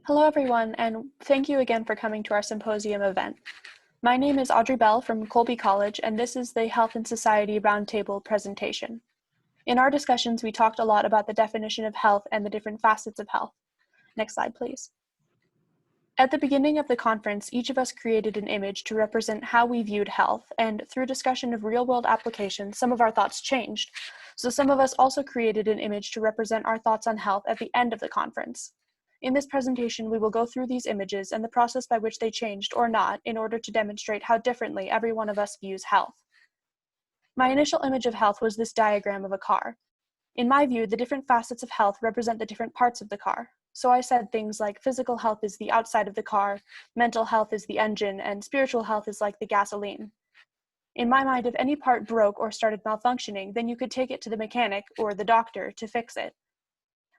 Hello everyone, and thank you again for coming to our symposium event. My name is Audrey Bell from Colby College, and this is the Health and Society Roundtable presentation. In our discussions, we talked a lot about the definition of health and the different facets of health. Next slide, please. At the beginning of the conference, each of us created an image to represent how we viewed health, and through discussion of real-world applications, some of our thoughts changed. So some of us also created an image to represent our thoughts on health at the end of the conference. In this presentation, we will go through these images and the process by which they changed or not in order to demonstrate how differently every one of us views health. My initial image of health was this diagram of a car. In my view, the different facets of health represent the different parts of the car. So I said things like physical health is the outside of the car, mental health is the engine, and spiritual health is like the gasoline. In my mind, if any part broke or started malfunctioning, then you could take it to the mechanic or the doctor to fix it.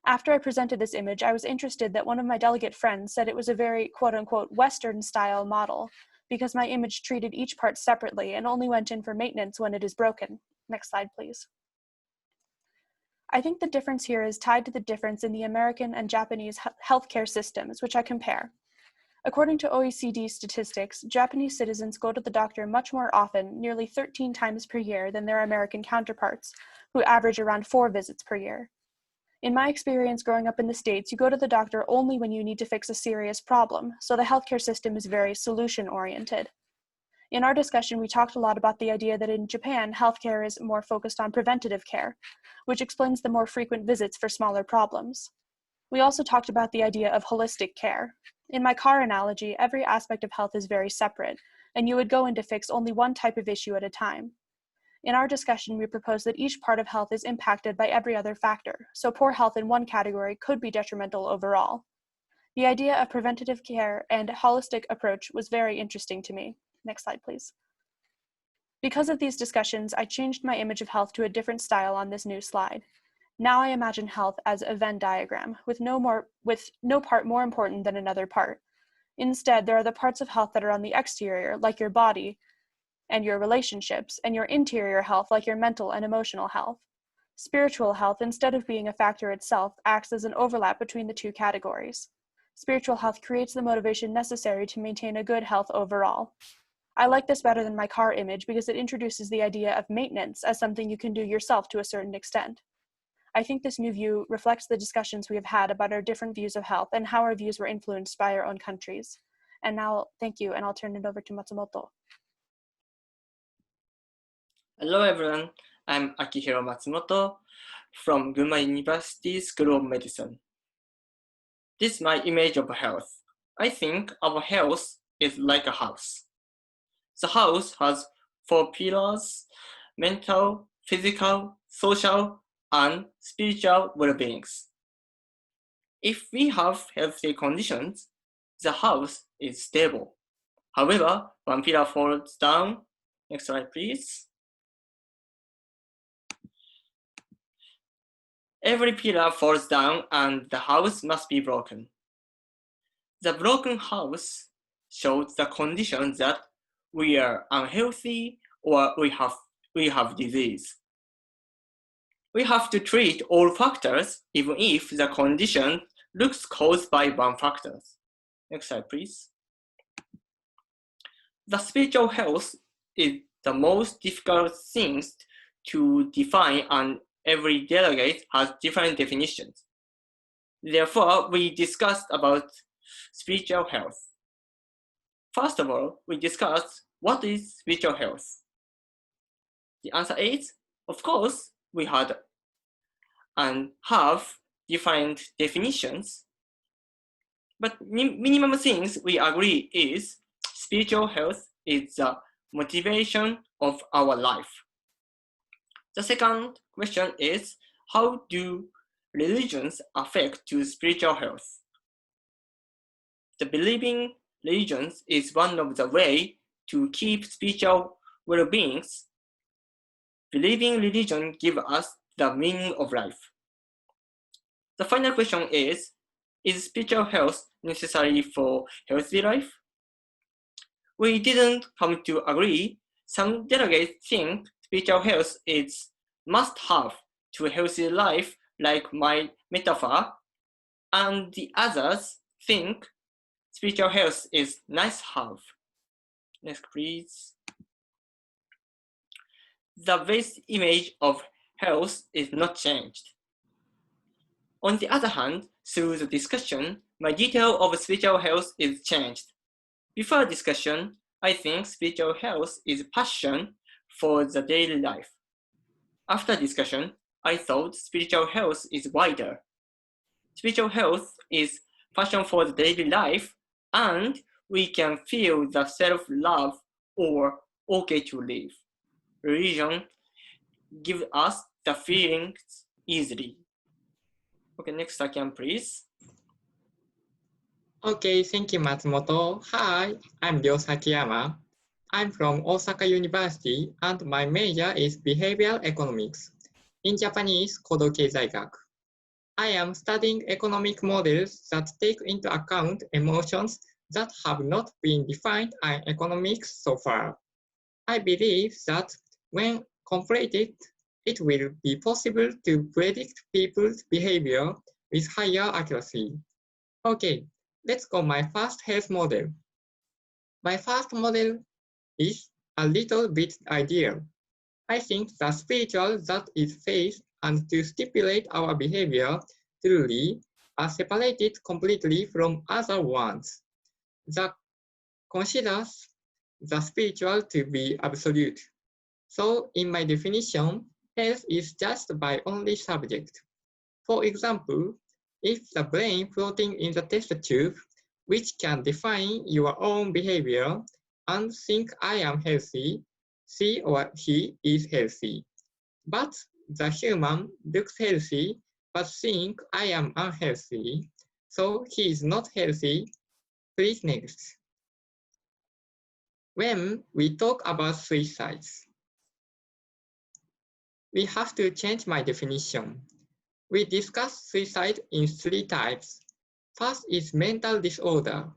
After I presented this image, I was interested that one of my delegate friends said it was a very quote-unquote Western-style model because my image treated each part separately and only went in for maintenance when it is broken. Next slide, please. I think the difference here is tied to the difference in the American and Japanese healthcare systems, which I compare. According to OECD statistics, Japanese citizens go to the doctor much more often, nearly 13 times per year, than their American counterparts, who average around 4 visits per year. In my experience growing up in the States, you go to the doctor only when you need to fix a serious problem, so the healthcare system is very solution-oriented. In our discussion, we talked a lot about the idea that in Japan, healthcare is more focused on preventative care, which explains the more frequent visits for smaller problems. We also talked about the idea of holistic care. In my car analogy, every aspect of health is very separate, and you would go in to fix only one type of issue at a time. In our discussion, we propose that each part of health is impacted by every other factor, so poor health in one category could be detrimental overall. The idea of preventative care and holistic approach was very interesting to me. Next slide, please. Because of these discussions, I changed my image of health to a different style on this new slide. Now I imagine health as a Venn diagram, with no part more important than another part. Instead, there are the parts of health that are on the exterior, like your body, and your relationships, and your interior health like your mental and emotional health. Spiritual health, instead of being a factor itself, acts as an overlap between the two categories. Spiritual health creates the motivation necessary to maintain a good health overall. I like this better than my car image because it introduces the idea of maintenance as something you can do yourself to a certain extent. I think this new view reflects the discussions we have had about our different views of health and how our views were influenced by our own countries. And now, thank you, and I'll turn it over to Matsumoto. Hello everyone, I'm Akihiro Matsumoto from Gunma University School of Medicine. This is my image of health. I think our health is like a house. The house has 4 pillars: mental, physical, social, and spiritual well-beings. If we have healthy conditions, the house is stable. However, one pillar falls down. Next slide, please. Every pillar falls down and the house must be broken. The broken house shows the condition that we are unhealthy or we have disease. We have to treat all factors even if the condition looks caused by one factor. Next slide, please. The spiritual health is the most difficult thing to define, and every delegate has different definitions. Therefore, we discussed about spiritual health. First of all, we discussed what is spiritual health. The answer is, of course, we had and have different definitions. But minimum things we agree is spiritual health is the motivation of our life. The second question is, how do religions affect to spiritual health? The believing religions is one of the ways to keep spiritual well-being. Believing religion gives us the meaning of life. The final question is spiritual health necessary for healthy life? We didn't come to agree. Some delegates think spiritual health is must-have to a healthy life, like my metaphor, and the others think spiritual health is nice to have. Next, please. The basic image of health is not changed. On the other hand, through the discussion, my detail of spiritual health is changed. Before discussion, I think spiritual health is passion for the daily life. After discussion, I thought spiritual health is wider. Spiritual health is passion for the daily life, and we can feel the self-love or okay to live. Religion gives us the feelings easily. Okay, next second, please. Okay, thank you, Matsumoto. Hi, I'm Ryo Sakiyama. I'm from Osaka University, and my major is behavioral economics. In Japanese, Kodo Keizaigaku. I am studying economic models that take into account emotions that have not been defined in economics so far. I believe that when completed, it will be possible to predict people's behavior with higher accuracy. Okay, let's go my first health model. My first model is a little bit ideal. I think the spiritual that is faith and to stipulate our behavior truly are separated completely from other ones. That considers the spiritual to be absolute. So in my definition, health is just by only subject. For example, if the brain floating in the test tube, which can define your own behavior and think I am healthy, she or he is healthy. But the human looks healthy but think I am unhealthy, so he is not healthy. Please next. When we talk about suicides, we have to change my definition. We discuss suicide in 3 types. First is mental disorder.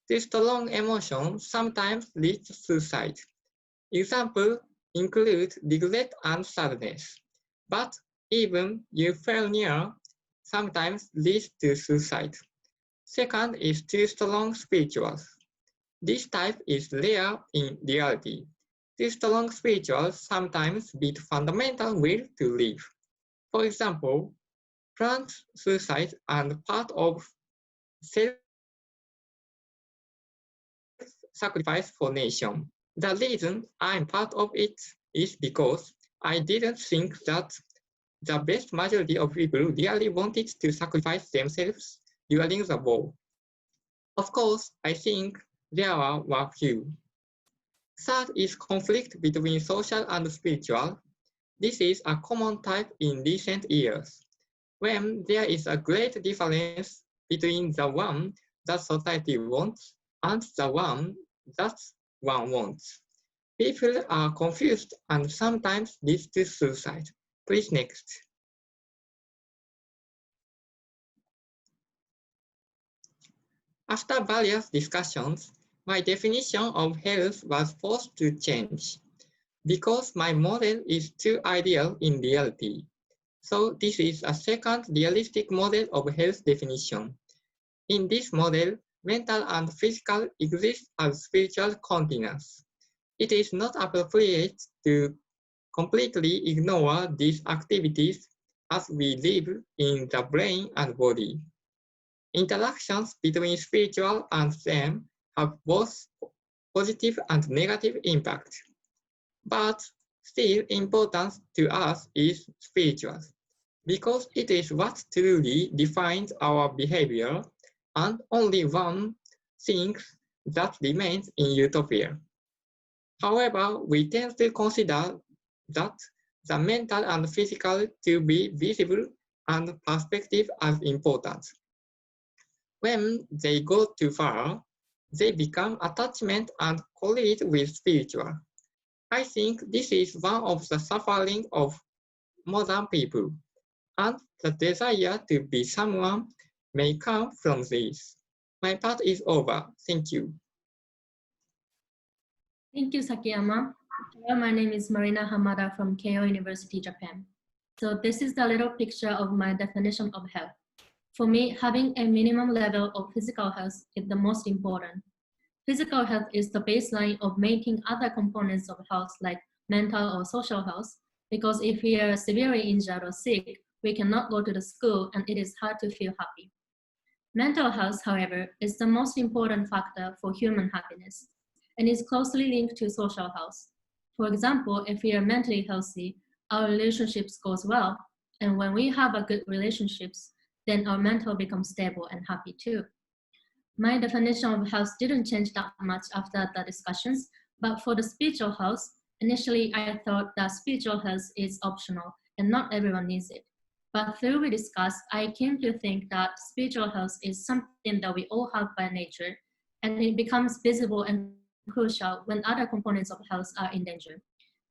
This strong emotion sometimes leads to suicide. Examples include regret and sadness. But even euphemia sometimes leads to suicide. Second is too strong spirituals. This type is rare in reality. Too strong spirituals sometimes beat fundamental will to live. For example, planned suicide and part of self-sacrifice for nation. The reason I'm part of it is because I didn't think that the vast majority of people really wanted to sacrifice themselves during the war. Of course, I think there were few. Third is conflict between social and spiritual. This is a common type in recent years, when there is a great difference between the one that society wants and the one that one wants. People are confused and sometimes leads to suicide. Please next. After various discussions, my definition of health was forced to change because my model is too ideal in reality. So this is a second realistic model of health definition. In this model, mental and physical exist as spiritual continents. It is not appropriate to completely ignore these activities as we live in the brain and body. Interactions between spiritual and them have both positive and negative impact. But still important to us is spiritual, because it is what truly defines our behavior and only one thing that remains in utopia. However, we tend to consider that the mental and physical to be visible and perspective as important. When they go too far, they become attachment and collide with spiritual. I think this is one of the suffering of modern people, and the desire to be someone may come from this. My part is over. Thank you. Thank you, Sakiyama. Hello, my name is Marina Hamada from Keio University, Japan. So this is the little picture of my definition of health. For me, having a minimum level of physical health is the most important. Physical health is the baseline of making other components of health like mental or social health, because if we are severely injured or sick, we cannot go to the school and it is hard to feel happy. Mental health, however, is the most important factor for human happiness and is closely linked to social health. For example, if we are mentally healthy, our relationships goes well, and when we have a good relationships, then our mental becomes stable and happy too. My definition of health didn't change that much after the discussions, but for the spiritual health, initially I thought that spiritual health is optional and not everyone needs it. But through we discussed, I came to think that spiritual health is something that we all have by nature, and it becomes visible and crucial when other components of health are in danger.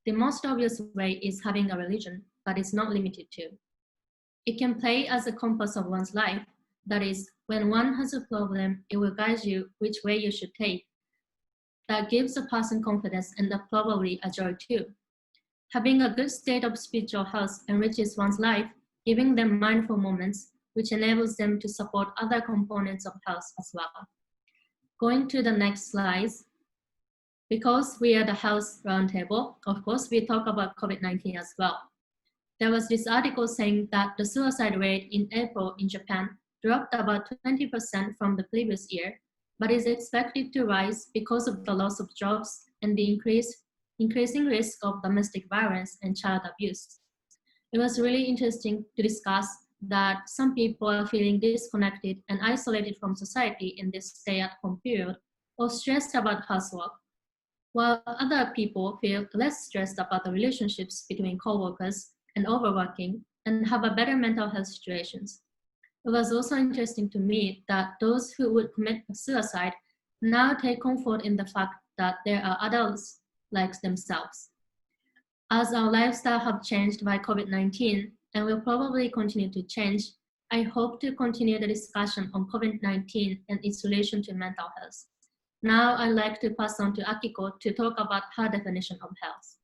The most obvious way is having a religion, but it's not limited to. It can play as a compass of one's life. That is, when one has a problem, it will guide you which way you should take. That gives a person confidence and probably a joy too. Having a good state of spiritual health enriches one's life, giving them mindful moments, which enables them to support other components of health as well. Going to the next slides. Because we are the health roundtable, of course, we talk about COVID-19 as well. There was this article saying that the suicide rate in April in Japan dropped about 20% from the previous year, but is expected to rise because of the loss of jobs and the increasing risk of domestic violence and child abuse. It was really interesting to discuss that some people are feeling disconnected and isolated from society in this stay-at-home period, or stressed about housework, while other people feel less stressed about the relationships between co-workers and overworking and have a better mental health situations. It was also interesting to me that those who would commit suicide now take comfort in the fact that there are adults like themselves. As our lifestyle have changed by COVID-19 and will probably continue to change, I hope to continue the discussion on COVID-19 and its relation to mental health. Now I'd like to pass on to Akiko to talk about her definition of health.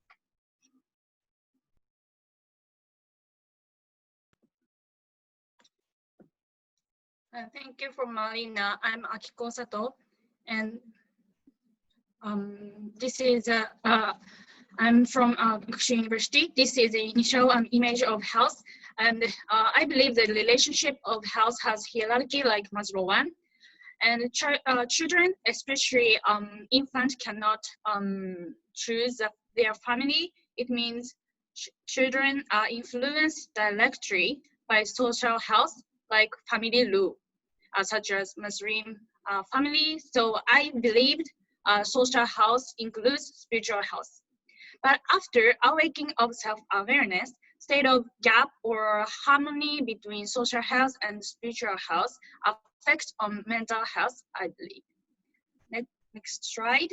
Thank you for Marina. I'm Akiko Sato, and this is I'm from Gakushu University. This is the initial image of health, and I believe the relationship of health has hierarchy like Maslow one, and children, especially infants, cannot choose their family. It means children are influenced directly by social health, like family law, such as Muslim family. So I believed social health includes spiritual health. But after awakening of self-awareness, state of gap or harmony between social health and spiritual health affects on mental health, I believe. Next slide.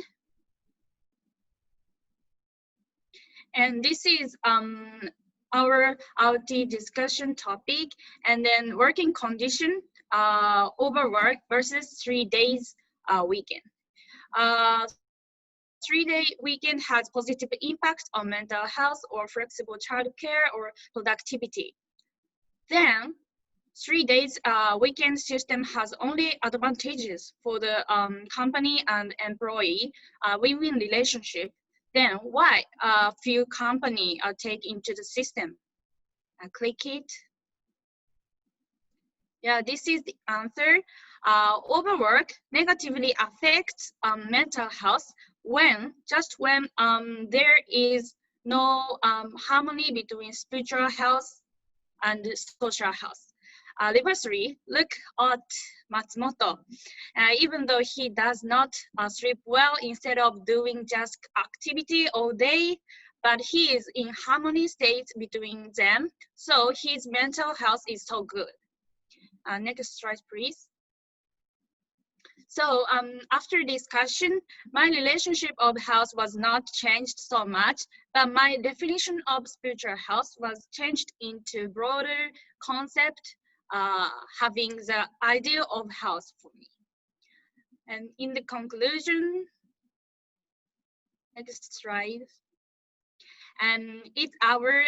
And this is our RT discussion topic, and then working condition, overwork versus 3 days weekend. 3-day weekend has positive impacts on mental health or flexible childcare or productivity. Then 3 days weekend system has only advantages for the company and employee win-win relationship. Then why few company take into the system? Click it. Yeah, this is the answer. Overwork negatively affects mental health when there is no harmony between spiritual health and social health. Reversely, look at Matsumoto. Even though he does not sleep well, instead of doing just activity all day, but he is in harmony state between them, so his mental health is so good. Next slide, please. So after discussion, my relationship of health was not changed so much, but my definition of spiritual health was changed into broader concept, having the idea of health for me. And in the conclusion, next slide. And it's our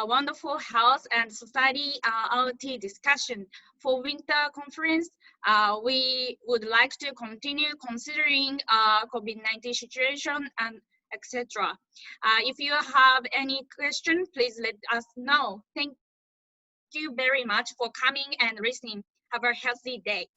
wonderful health and society RT discussion for winter conference. We would like to continue considering COVID-19 situation and etc. If you have any question, please let us know. Thank you very much for coming and listening. Have a healthy day.